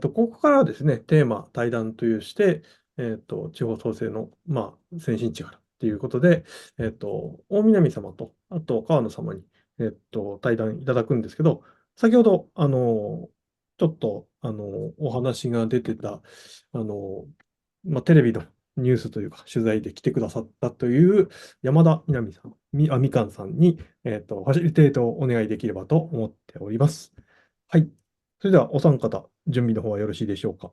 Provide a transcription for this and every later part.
ここからはですね、テーマ、対談というして、地方創生の、先進地からということで、大南様と、あと川野様に、対談いただくんですけど、先ほど、ちょっと、お話が出てた、あの、テレビのニュースというか、取材で来てくださったという山田みなみさん、みかんさんに、ファシリテートをお願いできればと思っております。はい。それではお三方、準備の方はよろしいでしょうか。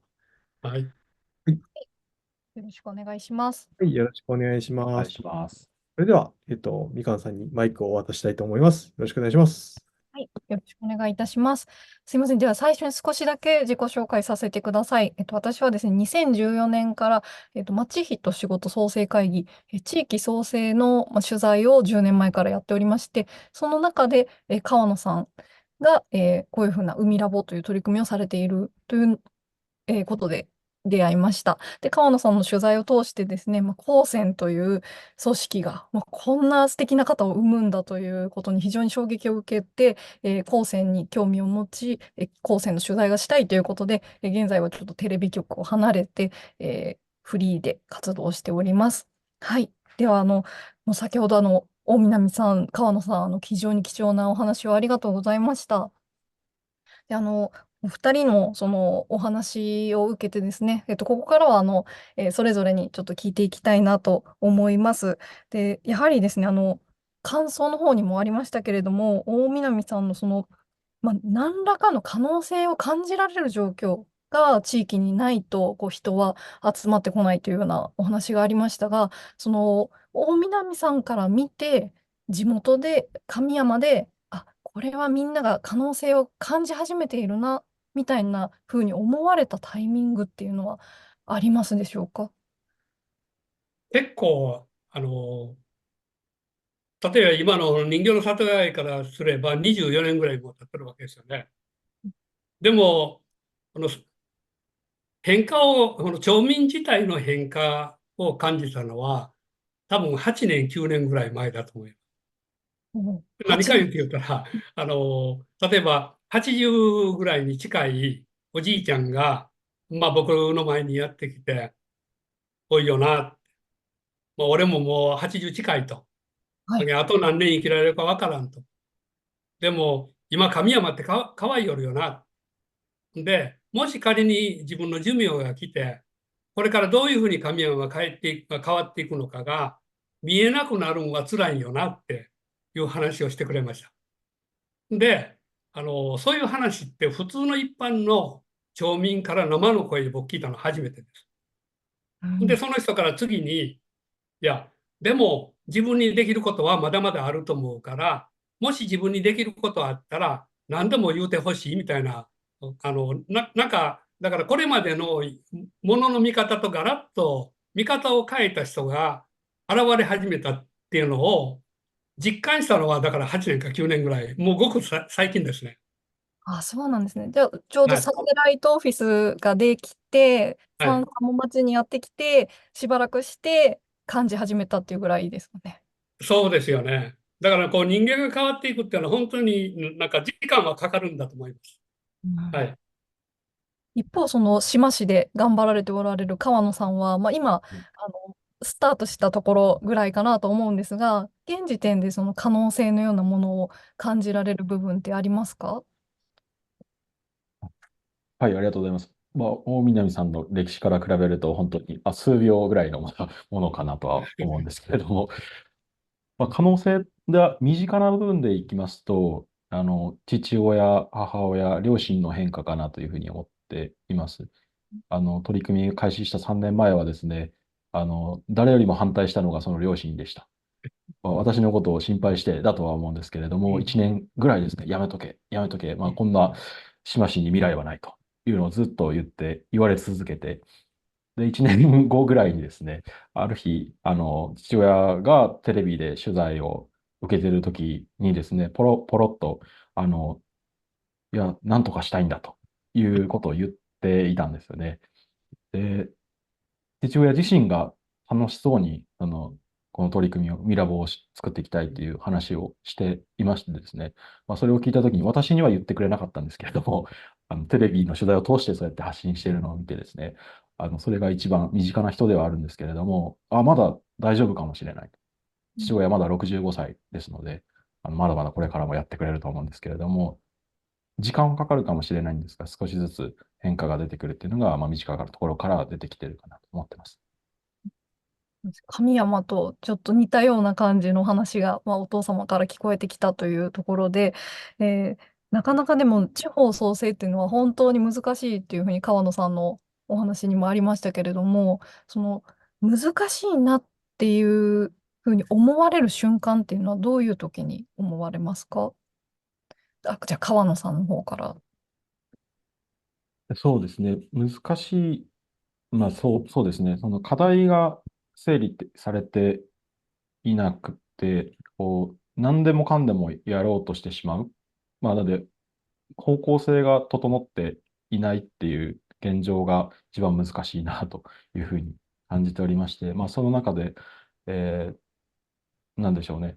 はい。はい。よろしくお願いします。はい、よろしくお願いします。お願いします。それでは、みかんさんにマイクをお渡ししたいと思います。よろしくお願いします。はい、よろしくお願いいたします。すいません。では最初に少しだけ自己紹介させてください。私はですね、2014年から、町人仕事創生会議、地域創生の、取材を10年前からやっておりまして、その中で、川野さんが、こういうふうな海ラボという取り組みをされているということで出会いました。で、川野さんの取材を通してですね、高専という組織が、こんな素敵な方を生むんだということに非常に衝撃を受けて、高専に興味を持ち、高専の取材がしたいということで、現在はちょっとテレビ局を離れて、フリーで活動しております。はい。では、もう先ほど大南さん、川野さん、非常に貴重なお話をありがとうございました。で、お二人のそのお話を受けてですね、ここからはそれぞれにちょっと聞いていきたいなと思います。で、やはりですね、感想の方にもありましたけれども、大南さんの何らかの可能性を感じられる状況が地域にないと、人は集まってこないというようなお話がありましたが、大南さんから見て、地元で、神山で、これはみんなが可能性を感じ始めているな、みたいな風に思われたタイミングっていうのはありますでしょうか？結構、例えば今の人形の里帰りからすれば24年ぐらいも経ってるわけですよね。でも、この変化を、この町民自体の変化を感じたのは、多分8年、9年ぐらい前だと思います。何8年。か言うたら、例えば80ぐらいに近いおじいちゃんが、僕の前にやってきて、多いよな。俺ももう80近いと。はい。あと何年生きられるかわからんと。でも、今、神山ってかわいよるよな。で、もし仮に自分の寿命が来て、これからどういうふうに神山が変わっていくのかが見えなくなるのは辛いよなっていう話をしてくれました。で、そういう話って普通の一般の町民から生の声で僕聞いたの初めてです。で、うん。その人から次に、いや、でも自分にできることはまだまだあると思うから、もし自分にできることあったら何でも言うてほしいみたいな、なんか、だからこれまでのものの見方とガラッと見方を変えた人が現れ始めたっていうのを実感したのは、だから8年か9年ぐらい、もうごく最近ですね。そうなんですね。じゃあ、ちょうどはい。サテライトオフィスができて、はい。三も町にやってきて、しばらくして感じ始めたっていうぐらいですかね。そうですよね。だからこう人間が変わっていくっていうのは本当になんか時間はかかるんだと思います。うん。はい。一方、その志摩市で頑張られておられる川野さんは、今、スタートしたところぐらいかなと思うんですが、現時点でその可能性のようなものを感じられる部分ってありますか？はい、ありがとうございます。大南さんの歴史から比べると、本当に、数秒ぐらいのものかなとは思うんですけれども、可能性が身近な部分でいきますと、父親、母親、両親の変化かなというふうに思っています。取り組み開始した3年前はですね、誰よりも反対したのがその両親でした。私のことを心配してだとは思うんですけれども、うん。1年ぐらいですね、やめとけ、やめとけ、こんな志摩市に未来はないというのをずっと言われ続けて、で、1年後ぐらいにですね、ある日、父親がテレビで取材を受けてる時にですね、ポロっと、あの、いや、なんとかしたいんだということを言っていたんですよね。で、父親自身が楽しそうに、この取り組みを、ミラボを作っていきたいという話をしていましてですね、それを聞いたときに私には言ってくれなかったんですけれども、テレビの取材を通してそうやって発信しているのを見てですね、それが一番身近な人ではあるんですけれども、まだ大丈夫かもしれない。父親まだ65歳ですので、まだまだこれからもやってくれると思うんですけれども、時間はかかるかもしれないんですが、少しずつ変化が出てくるっていうのが、身近なところから出てきてるかなと思ってます。神山とちょっと似たような感じの話が、お父様から聞こえてきたというところで、なかなかでも地方創生っていうのは本当に難しいっていうふうに川野さんのお話にもありましたけれども、その難しいなっていうふうに思われる瞬間っていうのはどういう時に思われますか？じゃあ川野さんの方から。そうですね。難しい。そうですね。その課題が整理されていなくて、何でもかんでもやろうとしてしまう。なので、方向性が整っていないっていう現状が一番難しいなというふうに感じておりまして、その中で、えなんでしょうね。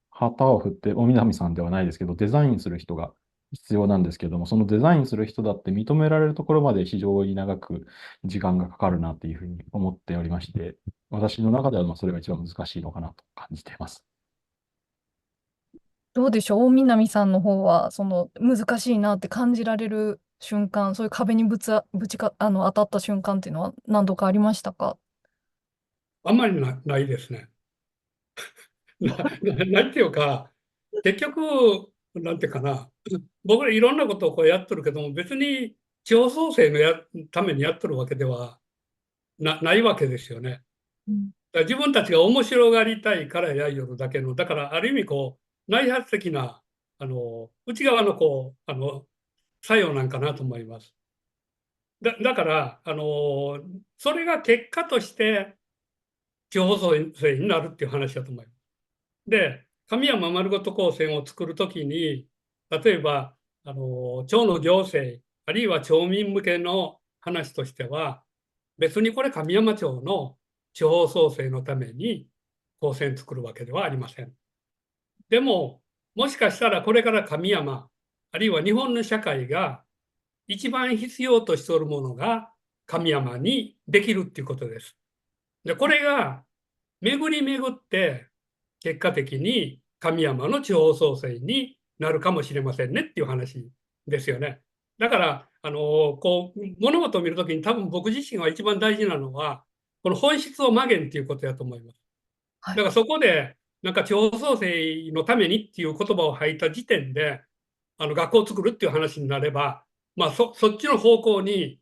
旗を振って、大南さんではないですけど、デザインする人が必要なんですけども、そのデザインする人だって認められるところまで非常に長く時間がかかるなっていうふうに思っておりまして、私の中ではそれが一番難しいのかなと感じています。どうでしょう、大南さんの方は、その難しいなって感じられる瞬間、そういう壁にぶちか、当たった瞬間っていうのは何度かありましたか？あんまりないですね。ないっていうか、結局、なんていうかな、僕らいろんなことをこうやっとるけども、別に地方創生のためにやっとるわけではないわけですよね。うん。だから自分たちが面白がりたいからやいよるだけの、だからある意味こう、内発的な、内側のこう、作用なんかなと思います。だから、それが結果として地方創生になるっていう話だと思います。で、神山まるごと高専を作るときに、例えば、町の行政、あるいは町民向けの話としては、別にこれ神山町の地方創生のために高専作るわけではありません。でも、もしかしたらこれから神山、あるいは日本の社会が一番必要としておるものが神山にできるっていうことです。で、これが巡り巡って結果的に神山の地方創生になるかもしれませんねっていう話ですよね。だから、こう、物事を見るときに多分僕自身が一番大事なのは、この本質を曲げんっていうことだと思います。はい。だからそこで、なんか地方創生のためにっていう言葉を吐いた時点で、学校を作るっていう話になれば、そっちの方向に、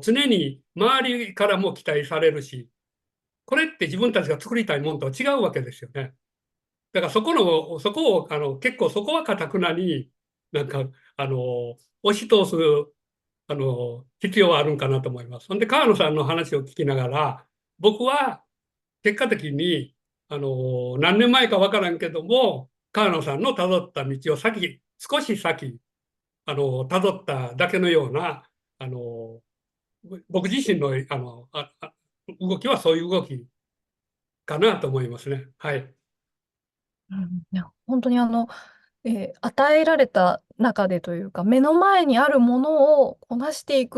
常に周りからも期待されるし、これって自分たちが作りたいものとは違うわけですよね。だからそこを、結構そこは頑くなになんか、押し通す、必要はあるんかなと思います。ほんで、川野さんの話を聞きながら、僕は結果的に、何年前かわからんけども、川野さんの辿った道を少し先、辿っただけのような、あの、僕自身の、動きはそういう動きかなと思いますね。はい。うん。いや、本当に与えられた中でというか、目の前にあるものをこなしてい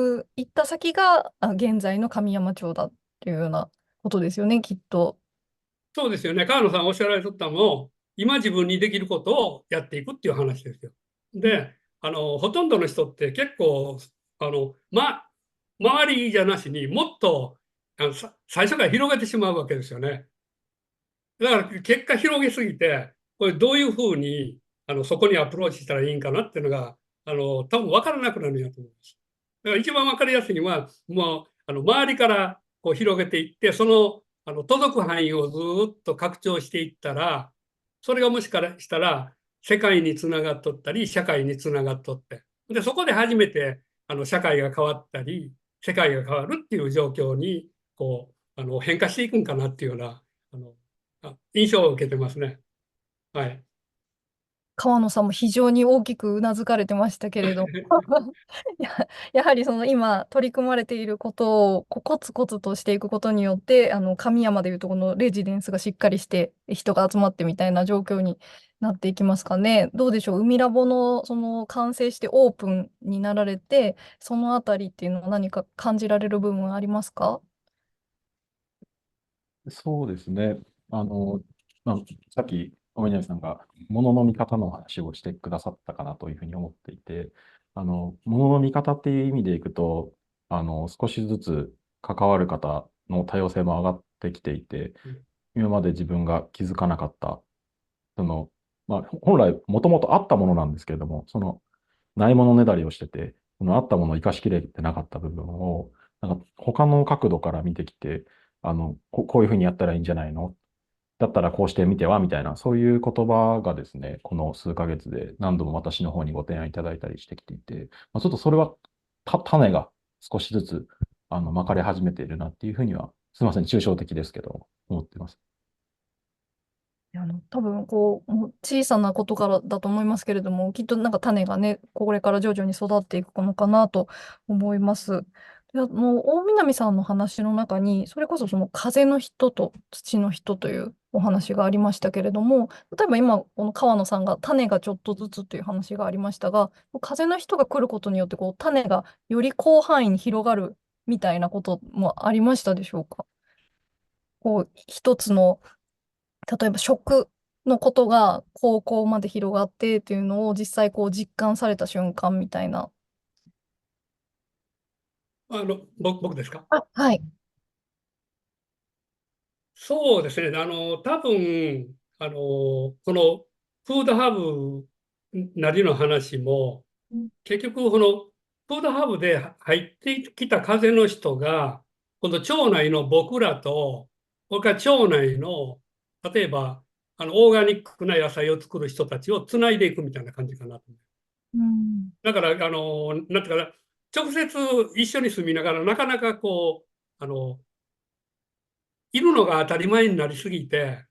った先が、現在の神山町だっていうようなことですよね、きっと。そうですよね。川野さんおっしゃられとったのも、今自分にできることをやっていくっていう話ですよ。で、ほとんどの人って結構、周りじゃなしにもっと最初から広げてしまうわけですよね。だから結果広げすぎて、これどういうふうにそこにアプローチしたらいいんかなっていうのが、多分分からなくなるんやと思います。だから一番分かりやすいのは、もう周りからこう広げていって、その届く範囲をずっと拡張していったら、それがもしかしたら世界につながっとったり、社会につながっとって、で、そこで初めて社会が変わったり、世界が変わるっていう状況にこう変化していくんかなっていうような印象を受けてますね。はい。川野さんも非常に大きくうなずかれてましたけれど、や、やはりその今取り組まれていることをコツコツとしていくことによって、神山でいうとこのレジデンスがしっかりして人が集まってみたいな状況になっていきますかね。どうでしょう。海ラボのその完成してオープンになられて、そのあたりっていうのは何か感じられる部分はありますか？そうですね。あの、まあ、さっき、お稲荷さんが、物の見方の話をしてくださったかなというふうに思っていて、物の見方っていう意味でいくと、少しずつ関わる方の多様性も上がってきていて、今まで自分が気づかなかった、その、まあ、本来、もともとあったものなんですけれども、ないものねだりをしてて、そのあったものを生かしきれてなかった部分を、なんか他の角度から見てきて、こういうふうにやったらいいんじゃないの、だったらこうしてみてはみたいな、そういう言葉がですね、この数ヶ月で何度も私の方にご提案いただいたりしてきていて、ちょっとそれは種が少しずつまかれ始めているなっていうふうには、すみません、抽象的ですけど、思ってます。多分もう小さなことからだと思いますけれども、きっとなんか種がね、これから徐々に育っていくのかなと思います。で、大南さんの話の中に、それこそその風の人と土の人というお話がありましたけれども、例えば今、この川野さんが種がちょっとずつという話がありましたが、風の人が来ることによって種がより広範囲に広がるみたいなこともありましたでしょうか？一つの例えば食のことが高校まで広がってっていうのを実際実感された瞬間みたいな。僕ですか？あ、はい。そうですね。多分、このフードハブなりの話も、うん。結局、このフードハブで入ってきた風の人が、今度町内の僕らと、それから町内の、例えば、オーガニックな野菜を作る人たちをつないでいくみたいな感じかなと。うん。だから、なんていうかな、直接一緒に住みながら、なかなかいるのが当たり前になりすぎて、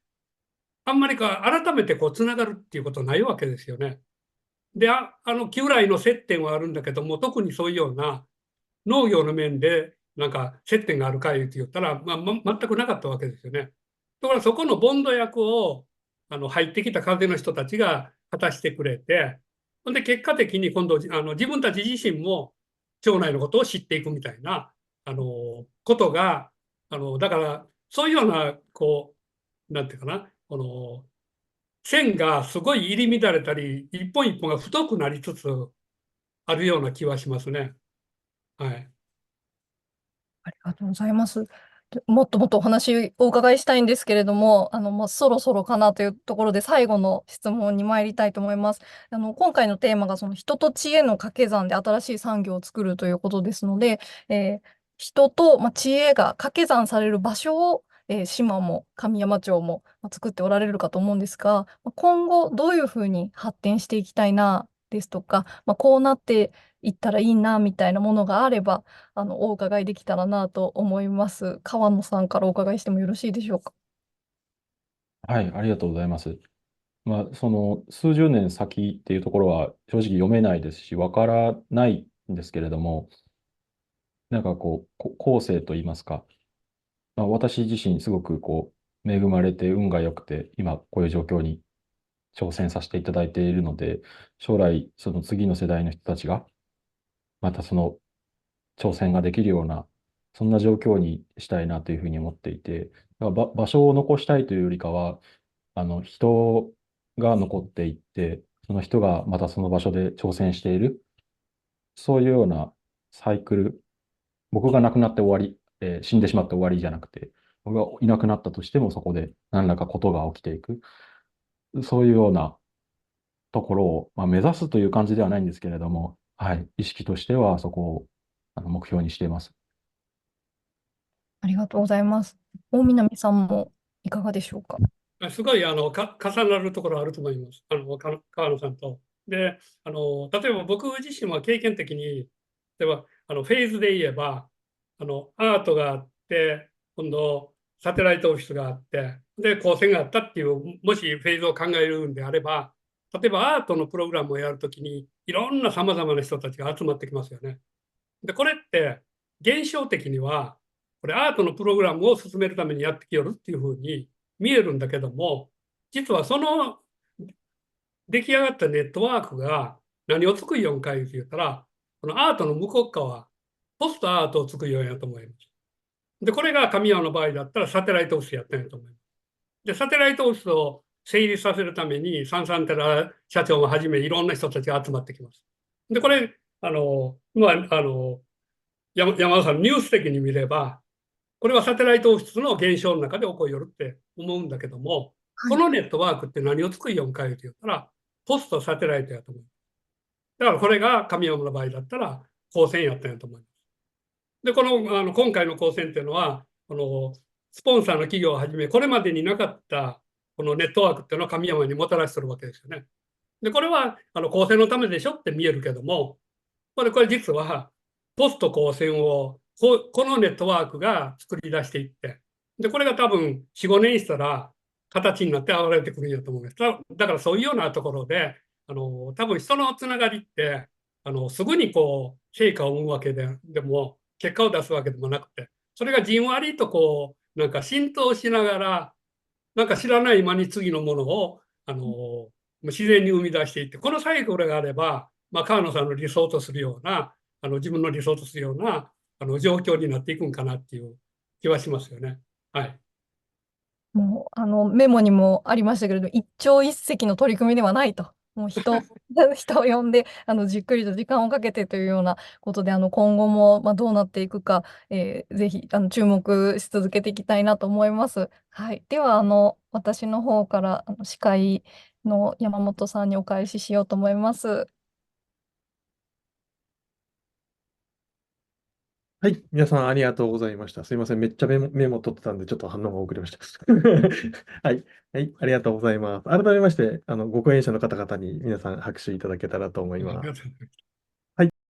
あんまり改めてつながるっていうことないわけですよね。で、旧来の接点はあるんだけども、特にそういうような農業の面でなんか接点があるかいって言ったら、全くなかったわけですよね。だからそこのボンド役を入ってきた風の人たちが果たしてくれて、ほんで結果的に今度自分たち自身も町内のことを知っていくみたいなことがだからそういうようななんていうかな線がすごい入り乱れたり一本一本が太くなりつつあるような気はしますね。はい。ありがとうございます。もっともっとお話をお伺いしたいんですけれども、そろそろかなというところで最後の質問に参りたいと思います。今回のテーマがその人と知恵の掛け算で新しい産業を作るということですので、人と、知恵が掛け算される場所を、島も神山町も、作っておられるかと思うんですが、今後どういうふうに発展していきたいなですとか、こうなっていったらいいなみたいなものがあれば、お伺いできたらなと思います。川野さんからお伺いしてもよろしいでしょうか？はい、ありがとうございます。その数十年先っていうところは正直読めないですし、わからないんですけれども、なんか後世といいますか、私自身すごく恵まれて運が良くて、今こういう状況に挑戦させていただいているので、将来その次の世代の人たちが、またその挑戦ができるような、そんな状況にしたいなというふうに思っていて、場所を残したいというよりかは、人が残っていって、その人がまたその場所で挑戦している、そういうようなサイクル、僕が亡くなって終わり、死んでしまって終わりじゃなくて、僕がいなくなったとしてもそこで何らかことが起きていく、そういうようなところを、目指すという感じではないんですけれども、はい、意識としてはそこを目標にしています。ありがとうございます。大南さんもいかがでしょうか？すごい重なるところあると思います。川野さんと。で、例えば僕自身は経験的に、例えばフェーズで言えば、アートがあって、今度サテライトオフィスがあって、で、高専があったっていう、もしフェーズを考えるんであれば、例えばアートのプログラムをやるときに、いろんな様々な人たちが集まってきますよね。で、これって現象的には、これアートのプログラムを進めるためにやってきよるっていうふうに見えるんだけども、実はその出来上がったネットワークが何を作りよんかいうと言ったら、このアートの向こう側、ポストアートを作りよんやと思います。で、これが神山の場合だったらサテライトオフィスやったんやと思います。で、サテライトオフィスを成立させるために、サンサンテラ社長をはじめいろんな人たちが集まってきます。で、これ、山田さん、ニュース的に見れば、これはサテライトオフィスの現象の中で起こりよるって思うんだけども、このネットワークって何を作りよんかいうと言ったら、ポストサテライトやと思う。だからこれが神山の場合だったら、光線やったんやと思います。で、今回の光線っていうのは、スポンサーの企業をはじめ、これまでになかったこのネットワークっていうのを神山にもたらしてるわけですよね。で、これは光線のためでしょって見えるけども、これ実はポスト光線をこのネットワークが作り出していって、で、これが多分4、5年したら形になって現れてくるんやと思います。だからそういうようなところで、多分人のつながりって、すぐに成果を生むわけでも、結果を出すわけでもなくて、それがじんわりとなんか浸透しながら、なんか知らない間に次のものを、自然に生み出していって、このサイクルがあれば、川野さんの理想とするような、自分の理想とするような状況になっていくんかなっていう気はしますよね。はい。もう、メモにもありましたけれど、一朝一夕の取り組みではないと。もう人を呼んで、じっくりと時間をかけてというようなことで、今後も、どうなっていくか、ぜひ、注目し続けていきたいなと思います。はい。では、私の方から、司会の山本さんにお返ししようと思います。はい。皆さんありがとうございました。すいません。めっちゃメモ取ってたんで、ちょっと反応が遅れました。はい。はい。ありがとうございます。改めまして、ご講演者の方々に皆さん拍手いただけたらと思います。